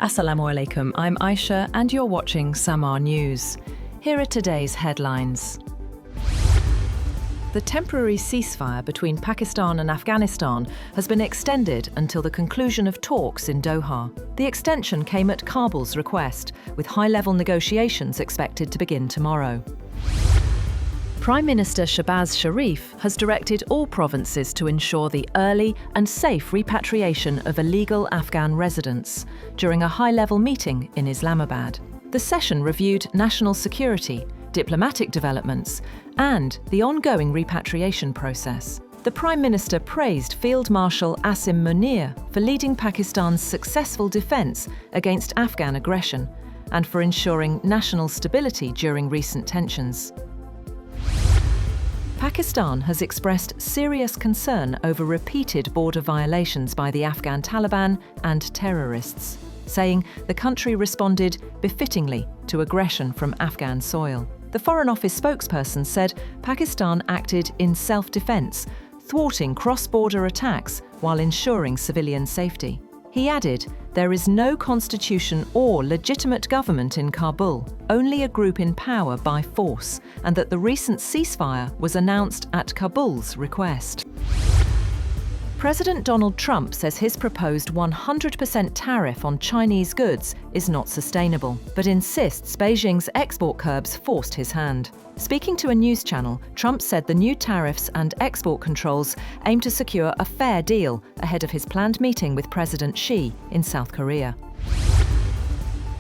Assalamu alaikum, I'm Aisha and you're watching Samaa News. Here are today's headlines. The temporary ceasefire between Pakistan and Afghanistan has been extended until the conclusion of talks in Doha. The extension came at Kabul's request, with high-level negotiations expected to begin tomorrow. Prime Minister Shehbaz Sharif has directed all provinces to ensure the early and safe repatriation of illegal Afghan residents during a high-level meeting in Islamabad. The session reviewed national security, diplomatic developments, and the ongoing repatriation process. The Prime Minister praised Field Marshal Asim Munir for leading Pakistan's successful defence against Afghan aggression and for ensuring national stability during recent tensions. Pakistan has expressed serious concern over repeated border violations by the Afghan Taliban and terrorists, saying the country responded befittingly to aggression from Afghan soil. The Foreign Office spokesperson said Pakistan acted in self-defense, thwarting cross-border attacks while ensuring civilian safety. He added, "There is no constitution or legitimate government in Kabul, only a group in power by force, and that the recent ceasefire was announced at Kabul's request." President Donald Trump says his proposed 100% tariff on Chinese goods is not sustainable, but insists Beijing's export curbs forced his hand. Speaking to a news channel, Trump said the new tariffs and export controls aim to secure a fair deal ahead of his planned meeting with President Xi in South Korea.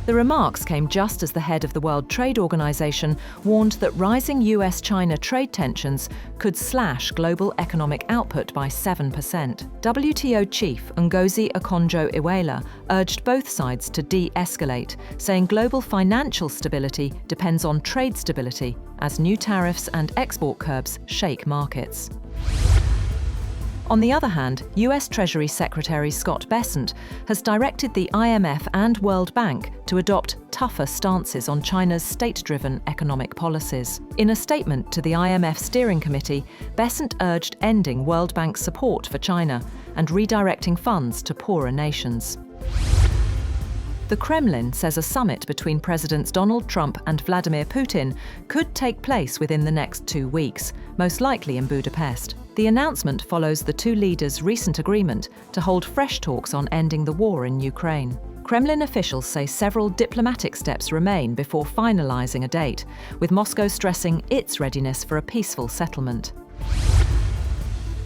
The remarks came just as the head of the World Trade Organization warned that rising US-China trade tensions could slash global economic output by 7%. WTO chief Ngozi Okonjo-Iweala urged both sides to de-escalate, saying global financial stability depends on trade stability as new tariffs and export curbs shake markets. On the other hand, US Treasury Secretary Scott Bessent has directed the IMF and World Bank to adopt tougher stances on China's state-driven economic policies. In a statement to the IMF Steering Committee, Bessent urged ending World Bank support for China and redirecting funds to poorer nations. The Kremlin says a summit between Presidents Donald Trump and Vladimir Putin could take place within the next 2 weeks, most likely in Budapest. The announcement follows the two leaders' recent agreement to hold fresh talks on ending the war in Ukraine. Kremlin officials say several diplomatic steps remain before finalizing a date, with Moscow stressing its readiness for a peaceful settlement.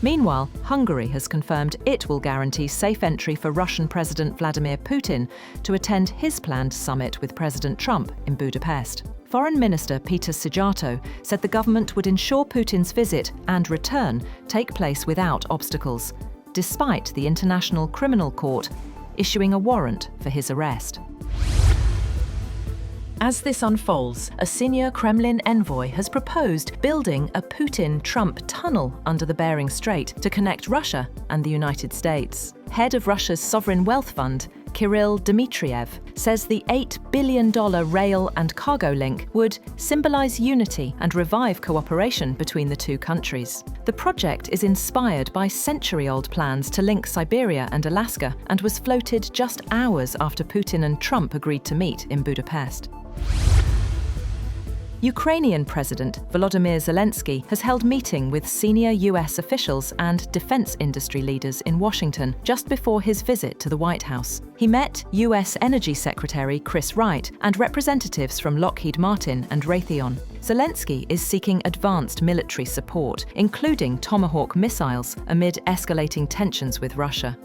Meanwhile, Hungary has confirmed it will guarantee safe entry for Russian President Vladimir Putin to attend his planned summit with President Trump in Budapest. Foreign Minister Peter Szijjártó said the government would ensure Putin's visit and return take place without obstacles, despite the International Criminal Court issuing a warrant for his arrest. As this unfolds, a senior Kremlin envoy has proposed building a Putin-Trump tunnel under the Bering Strait to connect Russia and the United States. Head of Russia's Sovereign Wealth Fund, Kirill Dmitriev, says the $8 billion rail and cargo link would symbolize unity and revive cooperation between the two countries. The project is inspired by century-old plans to link Siberia and Alaska and was floated just hours after Putin and Trump agreed to meet in Budapest. Ukrainian President Volodymyr Zelensky has held meeting with senior US officials and defense industry leaders in Washington just before his visit to the White House. He met US Energy Secretary Chris Wright and representatives from Lockheed Martin and Raytheon. Zelensky is seeking advanced military support, including Tomahawk missiles, amid escalating tensions with Russia.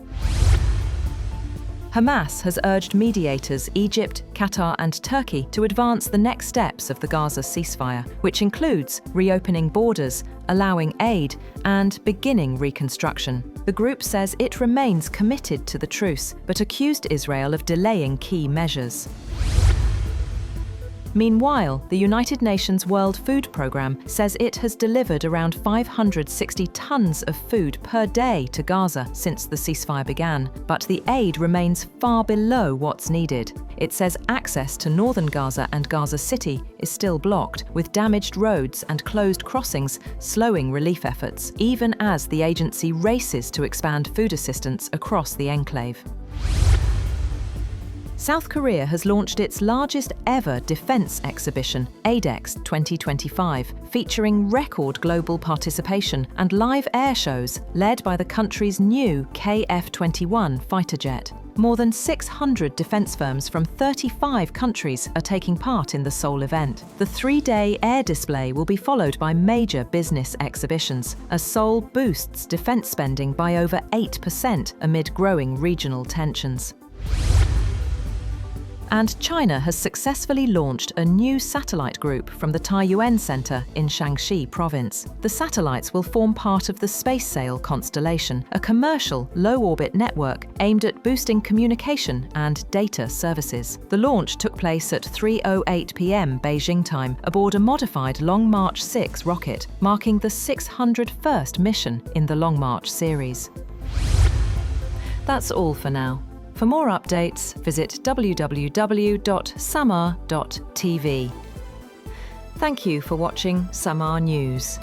Hamas has urged mediators Egypt, Qatar and Turkey to advance the next steps of the Gaza ceasefire, which includes reopening borders, allowing aid, and beginning reconstruction. The group says it remains committed to the truce, but accused Israel of delaying key measures. Meanwhile, the United Nations World Food Programme says it has delivered around 560 tons of food per day to Gaza since the ceasefire began, but the aid remains far below what's needed. It says access to northern Gaza and Gaza City is still blocked, with damaged roads and closed crossings slowing relief efforts, even as the agency races to expand food assistance across the enclave. South Korea has launched its largest ever defense exhibition, ADEX 2025, featuring record global participation and live air shows led by the country's new KF-21 fighter jet. More than 600 defense firms from 35 countries are taking part in the Seoul event. The 3-day air display will be followed by major business exhibitions, as Seoul boosts defense spending by over 8% amid growing regional tensions. And China has successfully launched a new satellite group from the Taiyuan Center in Shaanxi province. The satellites will form part of the Space Sail constellation, a commercial, low-orbit network aimed at boosting communication and data services. The launch took place at 3:08 p.m. Beijing time aboard a modified Long March 6 rocket, marking the 601st mission in the Long March series. That's all for now. For more updates, visit www.samaa.tv. Thank you for watching Samaa News.